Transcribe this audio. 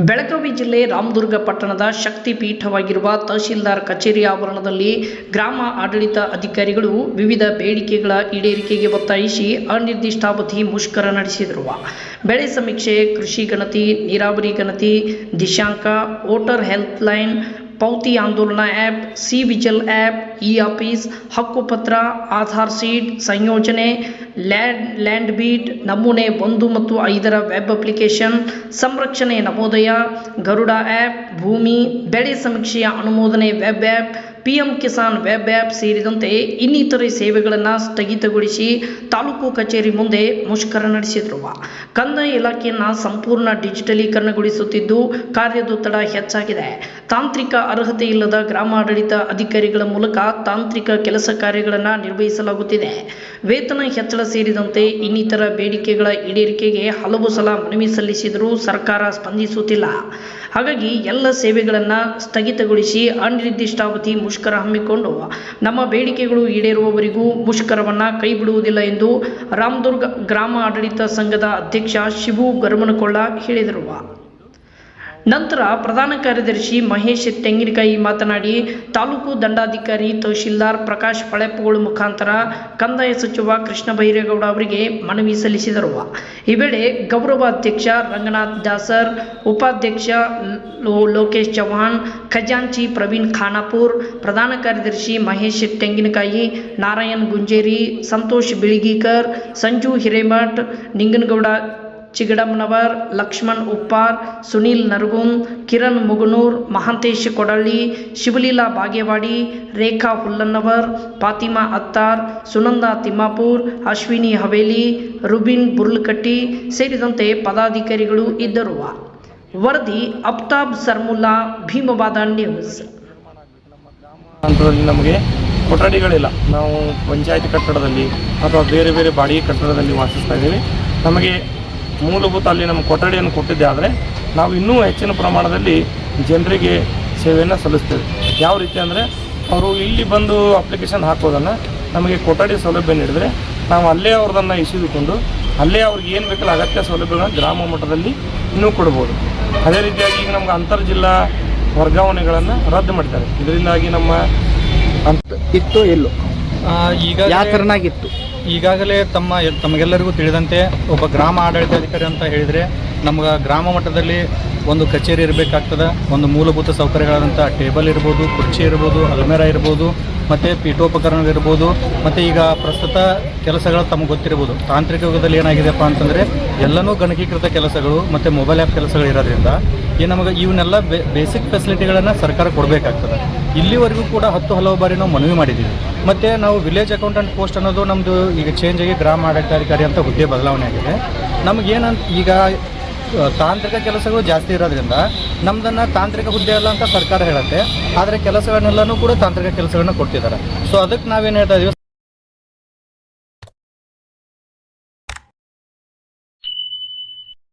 ಬೆಳಗಾವಿ ಜಿಲ್ಲೆ ರಾಮದುರ್ಗ ಪಟ್ಟಣದ ಶಕ್ತಿ ಪೀಠವಾಗಿರುವ ತಹಶೀಲ್ದಾರ್ ಕಚೇರಿ ಆವರಣದಲ್ಲಿ ಗ್ರಾಮ ಆಡಳಿತ ಅಧಿಕಾರಿಗಳು ವಿವಿಧ ಬೇಡಿಕೆಗಳ ಈಡೇರಿಕೆಗೆ ಒತ್ತಾಯಿಸಿ ಅನಿರ್ದಿಷ್ಟಾವಧಿ ಮುಷ್ಕರ ನಡೆಸಿದರು. ಬೆಳೆ ಸಮೀಕ್ಷೆ, ಕೃಷಿ ಗಣತಿ, ನೀರಾವರಿ ಗಣತಿ, ದಿಶಾಂಕ, ವೋಟರ್ ಹೆಲ್ತ್ ಲೈನ್, ಪೌತಿ ಆಂದೋಲನ app, C vigil app, e office, ಹಕ್ಕುಪತ್ರ, ಆಧಾರ್ ಸೀಟ್, ಸಂಯೋಜನೆ, ಲ್ಯಾಂಡ್ ಬೀಟ್, ನಮೂನೆ 1 ಮತ್ತು 5ರ ವೆಬ್ ಅಪ್ಲಿಕೇಶನ್, ಸಂರಕ್ಷಣೆ ನವೋದಯ, ಗರುಡ ಆ್ಯಪ್, ಭೂಮಿ, ಬೆಳೆ ಸಮೀಕ್ಷೆಯ ಅನುಮೋದನೆ web app, PM Kisan web app ಸೇರಿದಂತೆ ಇನ್ನಿತರೆ ಸೇವೆಗಳನ್ನು ಸ್ಥಗಿತಗೊಳಿಸಿ ತಾಲೂಕು ಕಚೇರಿ ಮುಂದೆ ಮುಷ್ಕರ ನಡೆಸಿದರು. ಕಂದಾಯ ಇಲಾಖೆಯನ್ನು ಸಂಪೂರ್ಣ ಡಿಜಿಟಲೀಕರಣಗೊಳಿಸುತ್ತಿದ್ದು ಕಾರ್ಯದೊತ್ತಡ ಹೆಚ್ಚಾಗಿದೆ. ತಾಂತ್ರಿಕ ಅರ್ಹತೆ ಇಲ್ಲದ ಗ್ರಾಮಾಡಳಿತ ಅಧಿಕಾರಿಗಳ ಮೂಲಕ ತಾಂತ್ರಿಕ ಕೆಲಸ ಕಾರ್ಯಗಳನ್ನು ನಿರ್ವಹಿಸಲಾಗುತ್ತಿದೆ. ವೇತನ ಹೆಚ್ಚಳ ಸೇರಿದಂತೆ ಇನ್ನಿತರ ಬೇಡಿಕೆಗಳ ಈಡೇರಿಕೆಗೆ ಹಲವು ಸಲ ಮನವಿ ಸಲ್ಲಿಸಿದರೂ ಸರ್ಕಾರ ಸ್ಪಂದಿಸುತ್ತಿಲ್ಲ. ಹಾಗಾಗಿ ಎಲ್ಲ ಸೇವೆಗಳನ್ನು ಸ್ಥಗಿತಗೊಳಿಸಿ ಅನಿರ್ದಿಷ್ಟಾವಧಿ ಮುಷ್ಕರ ಹಮ್ಮಿಕೊಂಡು ನಮ್ಮ ಬೇಡಿಕೆಗಳು ಈಡೇರುವವರೆಗೂ ಮುಷ್ಕರವನ್ನು ಕೈಬಿಡುವುದಿಲ್ಲ ಎಂದು ರಾಮದುರ್ಗ ಗ್ರಾಮ ಆಡಳಿತ ಸಂಘದ ಅಧ್ಯಕ್ಷ ಶಿವು ಗರಮನಕೊಳ್ಳ ಹೇಳಿದರು. ನಂತರ ಪ್ರಧಾನ ಕಾರ್ಯದರ್ಶಿ ಮಹೇಶ್ ತೆಂಗಿನಕಾಯಿ ಮಾತನಾಡಿ, ತಾಲೂಕು ದಂಡಾಧಿಕಾರಿ ತಹಶೀಲ್ದಾರ್ ಪ್ರಕಾಶ್ ಪಳೆಪ್ಪಗೋಳು ಮುಖಾಂತರ ಕಂದಾಯ ಸಚಿವ ಕೃಷ್ಣ ಬೈರೇಗೌಡ ಅವರಿಗೆ ಮನವಿ ಸಲ್ಲಿಸಿದರು. ಈ ವೇಳೆ ಗೌರವ ಅಧ್ಯಕ್ಷ ರಂಗನಾಥ್ ದಾಸರ್, ಉಪಾಧ್ಯಕ್ಷ ಲೋಕೇಶ್ ಚೌಹಾಣ್, ಖಜಾಂಚಿ ಪ್ರವೀಣ್ ಖಾನಾಪುರ್, ಪ್ರಧಾನ ಕಾರ್ಯದರ್ಶಿ ಮಹೇಶ್ ತೆಂಗಿನಕಾಯಿ, ನಾರಾಯಣ್ ಗುಂಜೇರಿ, ಸಂತೋಷ್ ಬಿಳಿಗೀಕರ್, ಸಂಜು ಹಿರೇಮಠ್, ನಿಂಗನಗೌಡ ಚಿಗಡಮ್ಮನವರ್, ಲಕ್ಷ್ಮಣ್ ಉಪ್ಪಾರ್, ಸುನೀಲ್ ನರಗುನ್, ಕಿರಣ್ ಮುಗನೂರ್, ಮಹಾಂತೇಶ್ ಕೊಡಳ್ಳಿ, ಶಿವಲೀಲಾ ಬಾಗೇವಾಡಿ, ರೇಖಾ ಹುಲ್ಲನ್ನವರ್, ಫಾತಿಮಾ ಅತ್ತಾರ್, ಸುನಂದಾ ತಿಮ್ಮಾಪುರ್, ಅಶ್ವಿನಿ ಹವೇಲಿ, ರುಬಿನ್ ಬುರ್ಲಕಟ್ಟಿ ಸೇರಿದಂತೆ ಪದಾಧಿಕಾರಿಗಳು ಇದ್ದರು. ವರದಿ ಅಫ್ತಾಬ್ ಸರ್ಮುಲ್ಲಾ, ಭೀಮವಾದ ನ್ಯೂಸ್. ನಮಗೆ ಕೊಠಡಿಗಳಿಲ್ಲ. ನಾವು ಪಂಚಾಯತ್ ಕಟ್ಟಡದಲ್ಲಿ ಅಥವಾ ಬೇರೆ ಬೇರೆ ಬಾಡಿಗೆ ಕಟ್ಟಡದಲ್ಲಿ ವಾಸಿಸ್ತಾ ಇದ್ದೀವಿ. ನಮಗೆ ಮೂಲಭೂತ ಅಲ್ಲಿ ನಮ್ಮ ಕೊಠಡಿಯನ್ನು ಕೊಟ್ಟಿದ್ದೆ, ಆದರೆ ನಾವು ಇನ್ನೂ ಹೆಚ್ಚಿನ ಪ್ರಮಾಣದಲ್ಲಿ ಜನರಿಗೆ ಸೇವೆಯನ್ನು ಸಲ್ಲಿಸ್ತೇವೆ. ಯಾವ ರೀತಿ ಅಂದರೆ, ಅವರು ಇಲ್ಲಿ ಬಂದು ಅಪ್ಲಿಕೇಶನ್ ಹಾಕೋದನ್ನು ನಮಗೆ ಕೊಠಡಿ ಸೌಲಭ್ಯ ನೀಡಿದರೆ ನಾವು ಅಲ್ಲೇ ಅವ್ರದನ್ನು ಇಸಿದುಕೊಂಡು ಅಲ್ಲೇ ಅವ್ರಿಗೆ ಏನು ಬೇಕಲ್ಲ ಅಗತ್ಯ ಸೌಲಭ್ಯಗಳನ್ನ ಗ್ರಾಮ ಮಟ್ಟದಲ್ಲಿ ಇನ್ನೂ ಕೊಡ್ಬೋದು. ಅದೇ ರೀತಿಯಾಗಿ ಈಗ ನಮ್ಗೆ ಅಂತರ್ಜಿಲ್ಲಾ ವರ್ಗಾವಣೆಗಳನ್ನು ರದ್ದು ಮಾಡಿದ್ದಾರೆ. ಇದರಿಂದಾಗಿ ನಮ್ಮ ಇತ್ತು ಎಲ್ಲೋ ಈಗಾಗಲೇ ತಮಗೆಲ್ಲರಿಗೂ ತಿಳಿದಂತೆ ಒಬ್ಬ ಗ್ರಾಮ ಆಡಳಿತಾಧಿಕಾರಿ ಅಂತ ಹೇಳಿದರೆ ನಮ್ಗೆ ಗ್ರಾಮ ಮಟ್ಟದಲ್ಲಿ ಒಂದು ಕಚೇರಿ ಇರಬೇಕಾಗ್ತದೆ. ಒಂದು ಮೂಲಭೂತ ಸೌಕರ್ಯಗಳಾದಂಥ ಟೇಬಲ್ ಇರ್ಬೋದು, ಕುರ್ಚಿ ಇರ್ಬೋದು, ಅಲ್ಮೇರಾ ಇರ್ಬೋದು, ಮತ್ತು ಪೀಠೋಪಕರಣಗಳಿರ್ಬೋದು. ಮತ್ತು ಈಗ ಪ್ರಸ್ತುತ ಕೆಲಸಗಳು ತಮಗೆ ಗೊತ್ತಿರ್ಬೋದು, ತಾಂತ್ರಿಕ ಯುಗದಲ್ಲಿ ಏನಾಗಿದೆಯಪ್ಪ ಅಂತಂದರೆ ಎಲ್ಲನೂ ಗಣಕೀಕೃತ ಕೆಲಸಗಳು ಮತ್ತು ಮೊಬೈಲ್ ಆ್ಯಪ್ ಕೆಲಸಗಳು ಇರೋದ್ರಿಂದ ನಮಗೆ ಇವನ್ನೆಲ್ಲ ಬೇಸಿಕ್ ಫೆಸಿಲಿಟಿಗಳನ್ನು ಸರ್ಕಾರ ಕೊಡಬೇಕಾಗ್ತದೆ. ಇಲ್ಲಿವರೆಗೂ ಕೂಡ ಹಲವು ಬಾರಿ ನಾವು ಮನವಿ ಮಾಡಿದ್ದೀವಿ. ಮತ್ತು ನಾವು ವಿಲೇಜ್ ಅಕೌಂಟೆಂಟ್ ಪೋಸ್ಟ್ ಅನ್ನೋದು ನಮ್ಮದು ಈಗ ಚೇಂಜ್ ಆಗಿ ಗ್ರಾಮ ಆಡಳಿತಾಧಿಕಾರಿ ಅಂತ ಹುದ್ದೆ ಬದಲಾವಣೆ ಆಗಿದೆ. ನಮಗೇನಂತ ಈಗ ತಾಂತ್ರಿಕ ಕೆಲಸಗಳು ಜಾಸ್ತಿ ಇರೋದ್ರಿಂದ ನಮ್ಮದನ್ನು ತಾಂತ್ರಿಕ ಹುದ್ದೆ ಅಲ್ಲ ಅಂತ ಸರ್ಕಾರ ಹೇಳುತ್ತೆ, ಆದರೆ ಕೆಲಸಗಳನ್ನೆಲ್ಲನೂ ಕೂಡ ತಾಂತ್ರಿಕ ಕೆಲಸಗಳನ್ನ ಕೊಡ್ತಿದ್ದಾರೆ. ಸೊ ಅದಕ್ಕೆ ನಾವೇನು ಹೇಳ್ತಾ ಇದೀವಿ,